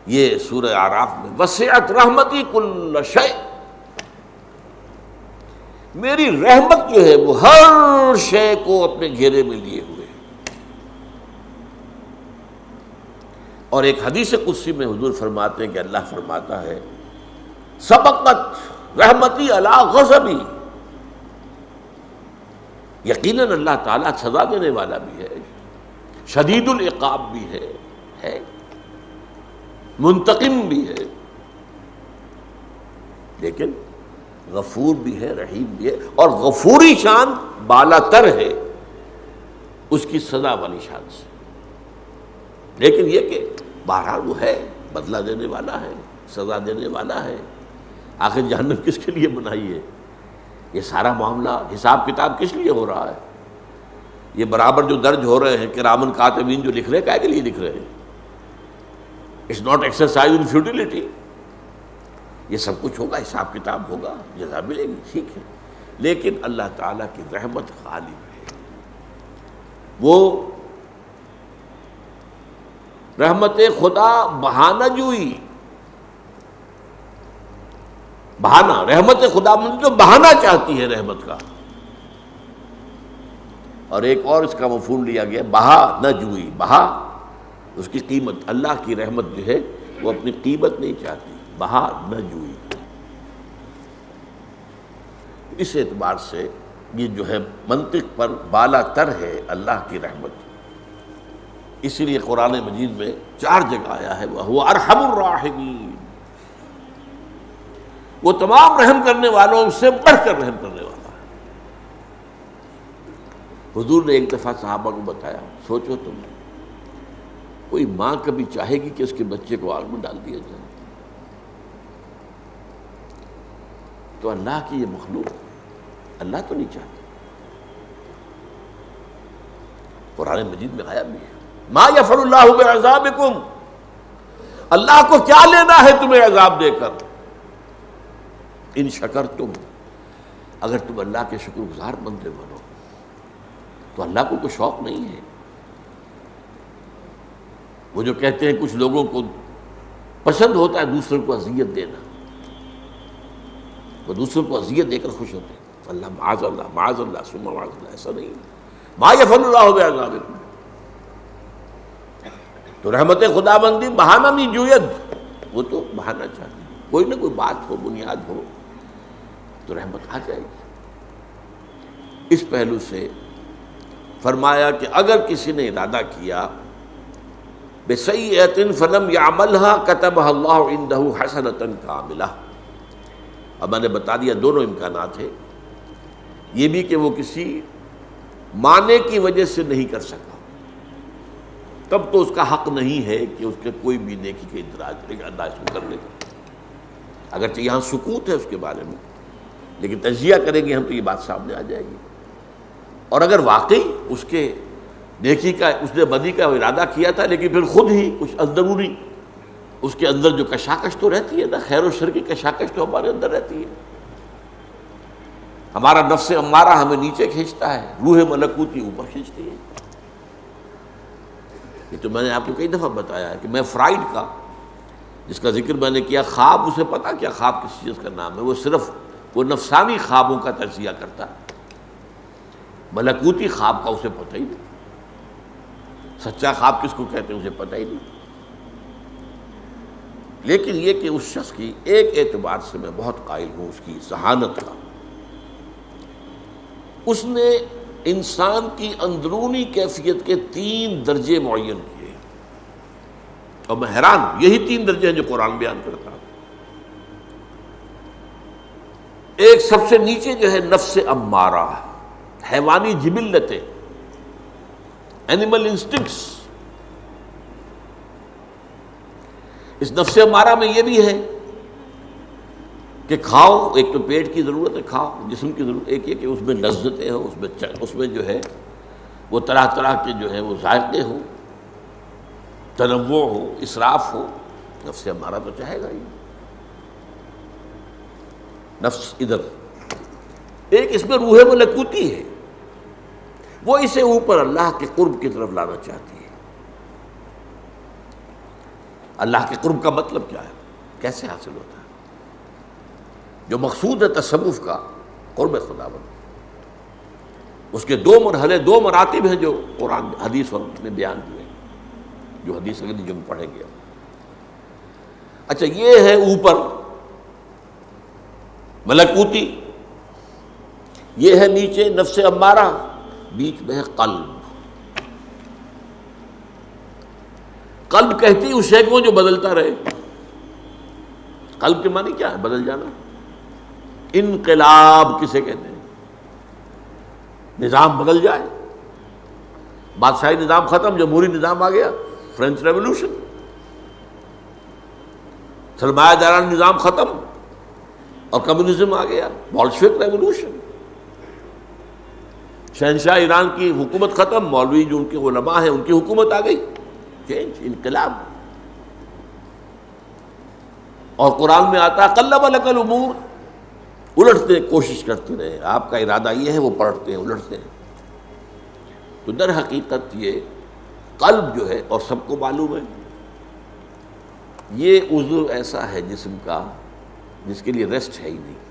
یہ سورہ اعراف میں وسعت رحمتی کل شیء، میری رحمت جو ہے وہ ہر شے کو اپنے گھیرے میں لیے ہوئے ہے۔ اور ایک حدیث قدسی میں حضور فرماتے ہیں کہ اللہ فرماتا ہے سبقت رحمتی علی غضبی، یقیناً اللہ تعالیٰ سزا دینے والا بھی ہے، شدید العقاب بھی ہے منتقم بھی ہے، لیکن غفور بھی ہے، رحیم بھی ہے، اور غفوری شان بالا تر ہے اس کی سزا والی شان سے۔ لیکن یہ کہ بہرحال وہ ہے، بدلہ دینے والا ہے، سزا دینے والا ہے۔ آخر جہنم کس کے لیے بنائی ہے؟ یہ سارا معاملہ حساب کتاب کس لیے ہو رہا ہے؟ یہ برابر جو درج ہو رہے ہیں کرامن کاتبین جو لکھ رہے ہیں، کیا کے لیے لکھ رہے ہیں؟ It's not exercise in futility, یہ سب کچھ ہوگا، حساب کتاب ہوگا، جزا ملے گی، ٹھیک ہے۔ لیکن اللہ تعالیٰ کی رحمت غالب ہے، وہ رحمت خدا بہانہ جوئی، بہانہ، رحمت خدا من جو بہانہ چاہتی ہے رحمت کا، اور ایک اور اس کا مفہوم لیا گیا بہا نہ جوئی، بہا اس کی قیمت، اللہ کی رحمت جو ہے وہ اپنی قیمت نہیں چاہتی، بہا نہ جوئی۔ اس اعتبار سے یہ جو ہے منطق پر بالا تر ہے اللہ کی رحمت، اسی لیے قرآن مجید میں 4 جگہ آیا ہے وَهُوَ أَرْحَمُ الرَّاحِمِينَ، وہ تمام رحم کرنے والوں سے بڑھ کر رحم کرنے والا ہے۔ حضور نے ایک دفعہ صحابہ کو بتایا، سوچو تم، کوئی ماں کبھی چاہے گی کہ اس کے بچے کو آگ میں ڈال دیا جائے؟ تو اللہ کی یہ مخلوق، اللہ تو نہیں چاہتا۔ قرآن مجید میں آیا بھی ہے ما یفعل اللہ بعذابکم، اللہ کو کیا لینا ہے تمہیں عذاب دے کر، ان شکرتم، اگر تم اللہ کے شکر گزار بندے بنو تو اللہ کو کوئی شوق نہیں ہے۔ وہ جو کہتے ہیں کچھ لوگوں کو پسند ہوتا ہے دوسروں کو اذیت دینا، وہ دوسروں کو اذیت دے کر خوش ہوتے ہیں، اللہ معاذ اللہ معاذ اللہ ثم معاذ اللہ، ایسا نہیں ہے۔ ما یفعل اللہ بعذابکم، تو رحمت خدا بندی بہانہ نہیں جوید، وہ تو بہانہ چاہتی ہے، کوئی نہ کوئی بات ہو، بنیاد ہو تو رحمت آ جائے گی۔ اس پہلو سے فرمایا کہ اگر کسی نے ارادہ کیا بسیئۃ فلم یعملها کتبها اللہ عندہ حسنۃ کاملہ، اب میں نے بتا دیا دونوں امکانات ہیں، یہ بھی کہ وہ کسی معنی کی وجہ سے نہیں کر سکا، تب تو اس کا حق نہیں ہے کہ اس کے کوئی بھی نیکی کے اندراج لے گا، اللہ اس کو کر لے گا، اگرچہ یہاں سکوت ہے اس کے بارے میں، لیکن تجزیہ کریں گے ہم تو یہ بات سامنے آ جائے گی۔ اور اگر واقعی اس کے نیکی کا، اس نے بدی کا ارادہ کیا تھا لیکن پھر خود ہی کچھ اندرونی اس کے اندر جو کشاکش تو رہتی ہے نا، خیر و شر کی کشاکش تو ہمارے اندر رہتی ہے، ہمارا نفس امارہ ہمیں نیچے کھینچتا ہے، روح ملکوتی اوپر کھینچتی ہے۔ یہ تو میں نے آپ کو کئی دفعہ بتایا ہے کہ میں فرائڈ کا، جس کا ذکر میں نے کیا، خواب اسے پتا کیا خواب کس چیز کا نام ہے، وہ صرف وہ نفسانی خوابوں کا تجزیہ کرتا ہے، ملکوتی خواب کا اسے پتہ ہی نہیں، سچا خواب کس کو کہتے ہیں اسے پتہ ہی نہیں۔ لیکن یہ کہ اس شخص کی ایک اعتبار سے میں بہت قائل ہوں اس کی ذہانت کا، اس نے انسان کی اندرونی کیفیت کے 3 درجے معین کیے، اور میں حیران ہوں، یہی 3 درجے ہیں جو قرآن بیان کرتا ہے۔ ایک سب سے نیچے جو ہے نفس امارہ، حیوانی جبلتیں، اینیمل انسٹنکٹس۔ اس نفس امارہ میں یہ بھی ہے کہ کھاؤ، ایک تو پیٹ کی ضرورت ہے، کھاؤ، جسم کی ضرورت، ایک یہ کہ اس میں لذتیں ہوں، اس میں جو ہے وہ طرح طرح کے جو ہے وہ ذائقے ہوں، تنوع ہو، اسراف ہو، نفس امارہ تو چاہے گا ہی۔ نفس ادھر، ایک اس میں روح ملکوتی ہے، وہ اسے اوپر اللہ کے قرب کی طرف لانا چاہتی ہے۔ اللہ کے قرب کا مطلب کیا ہے، کیسے حاصل ہوتا ہے؟ جو مقصود ہے تصوف کا، قرب خداوند، اس کے دو مرحلے، دو مراتب ہیں جو قرآن حدیث میں بیان ہوئے، جو حدیث اگلی جو ہم پڑھیں گے۔ اچھا، یہ ہے اوپر ملکوتی، یہ ہے نیچے نفس امارہ، بیچ میں ہے قلب۔ قلب کہتی اس شے کو جو بدلتا رہے۔ قلب کے معنی کیا ہے؟ بدل جانا۔ انقلاب کسے کہتے ہیں؟ نظام بدل جائے، بادشاہی نظام ختم، جمہوری نظام آ گیا، فرینچ ریولوشن۔ سرمایہ دارانہ نظام ختم اور کمیونزم آ گیا، بولشوک ریولوشن۔ شہنشاہ ایران کی حکومت ختم، مولوی جو ان کے علماء ہیں ان کی حکومت آ گئی، چینج، انقلاب۔ اور قرآن میں آتا ہے قلب لک الامور، الٹتے کوشش کرتے رہے، آپ کا ارادہ یہ ہے، وہ پلٹتے ہیں، الٹتے ہیں۔ تو در حقیقت یہ قلب جو ہے، اور سب کو معلوم ہے، یہ عضو ایسا ہے جسم کا جس کے لیے ریسٹ ہے ہی نہیں۔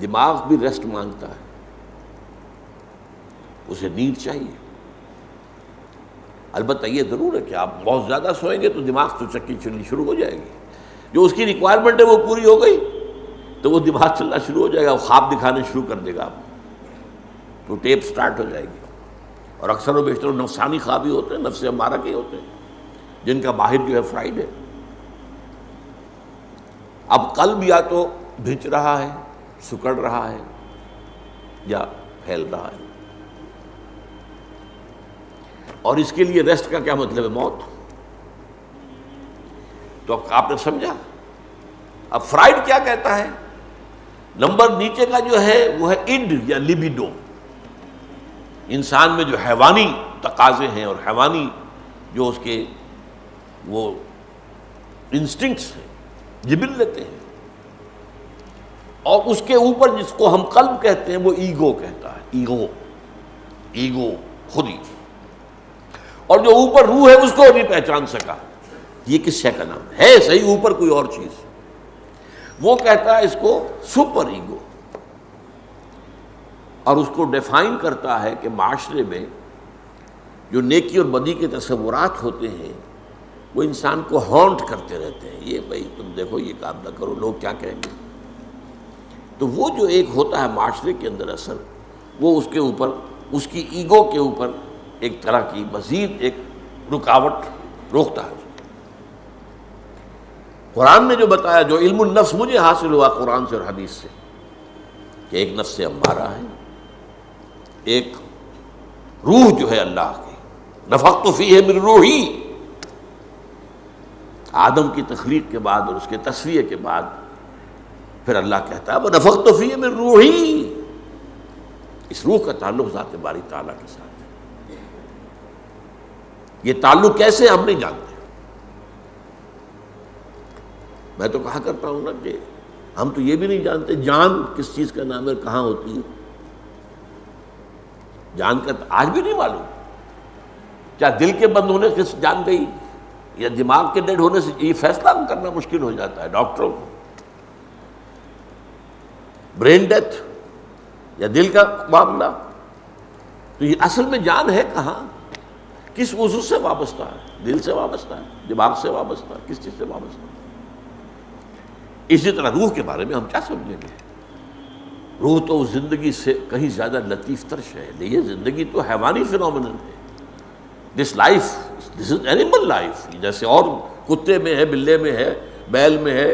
دماغ بھی ریسٹ مانگتا ہے، اسے نیند چاہیے۔ البتہ یہ ضرور ہے کہ آپ بہت زیادہ سوئیں گے تو دماغ تو چکی چلنی شروع ہو جائے گی، جو اس کی ریکوائرمنٹ ہے وہ پوری ہو گئی تو وہ دماغ چلنا شروع ہو جائے گا، وہ خواب دکھانے شروع کر دے گا آپ کو، تو ٹیپ سٹارٹ ہو جائے گی۔ اور اکثر و بیشتر نفسانی خواب ہی ہوتے ہیں، نفس امارہ کے ہوتے ہیں، جن کا باہر جو ہے فرائیڈ ہے۔ اب قلب یا تو بھچ رہا ہے، سکڑ رہا ہے، یا پھیل رہا ہے، اور اس کے لیے ریسٹ کا کیا مطلب ہے؟ موت۔ تو اب آپ نے سمجھا۔ اب فرائڈ کیا کہتا ہے؟ نمبر نیچے کا جو ہے وہ ہے اڈ یا لیبیڈو، انسان میں جو حیوانی تقاضے ہیں اور حیوانی جو اس کے وہ انسٹنکٹس ہیں، جبلتیں ہیں، اور اس کے اوپر جس کو ہم قلب کہتے ہیں وہ ایگو کہتا ہے، ایگو خودی، اور جو اوپر روح ہے اس کو نہیں پہچان سکا، یہ کس شے کا نام ہے صحیح اوپر کوئی اور چیز، وہ کہتا ہے اس کو سپر ایگو، اور اس کو ڈیفائن کرتا ہے کہ معاشرے میں جو نیکی اور بدی کے تصورات ہوتے ہیں وہ انسان کو ہانٹ کرتے رہتے ہیں، یہ بھائی تم دیکھو یہ کام نہ کرو، لوگ کیا کہیں گے۔ تو وہ جو ایک ہوتا ہے معاشرے کے اندر اثر، وہ اس کے اوپر، اس کی ایگو کے اوپر ایک طرح کی مزید ایک رکاوٹ روکتا ہے۔ قرآن نے جو بتایا، جو علم النفس مجھے حاصل ہوا قرآن سے اور حدیث سے، کہ ایک نفس امارہ ہے، ایک روح جو ہے اللہ کی، نفخت فیہ من روحی، آدم کی تخلیق کے بعد اور اس کے تصفیہ کے بعد پھر اللہ کہتا ہے وَنَفَخْتُ فِيهِ مِن رُوحِي، اس روح کا تعلق ذات باری تعالیٰ کے ساتھ ہے۔ یہ تعلق کیسے ہم نہیں جانتے۔ میں تو کہا کرتا ہوں نا کہ ہم تو یہ بھی نہیں جانتے جان کس چیز کا نام ہے، کہاں ہوتی ہے، جان کا آج بھی نہیں معلوم۔ کیا دل کے بند ہونے سے جان گئی یا دماغ کے ڈیڈ ہونے سے؟ یہ فیصلہ کرنا مشکل ہو جاتا ہے ڈاکٹروں کو۔ برین ڈیتھ یا دل کا معاملہ، تو یہ اصل میں جان ہے کہاں، کس عضو سے وابستہ ہے؟ دل سے وابستہ ہے، دماغ سے وابستہ ہے، کس چیز سے وابستہ ہے؟ اسی طرح روح کے بارے میں ہم کیا سمجھیں گے؟ روح تو زندگی سے کہیں زیادہ لطیف تر شے ہے، یہ زندگی تو حیوانی فینومینن ہے۔ This life, this is animal life, جیسے اور کتے میں ہے، بلے میں ہے، بیل میں ہے،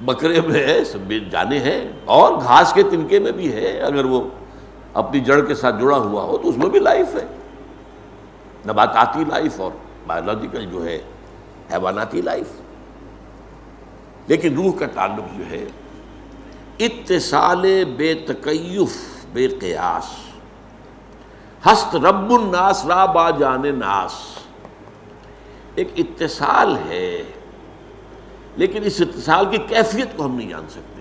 بکرے میں ہے، سب جانے ہیں، اور گھاس کے تنکے میں بھی ہے، اگر وہ اپنی جڑ کے ساتھ جڑا ہوا ہو تو اس میں بھی لائف ہے، نباتاتی لائف اور بایولوجیکل جو ہے حیواناتی لائف۔ لیکن روح کا تعلق جو ہے اتصال بے تکیف بے قیاس، ہست رب الناس را با جان ناس، ایک اتصال ہے، لیکن اس اتصال کی کیفیت کو ہم نہیں جان سکتے۔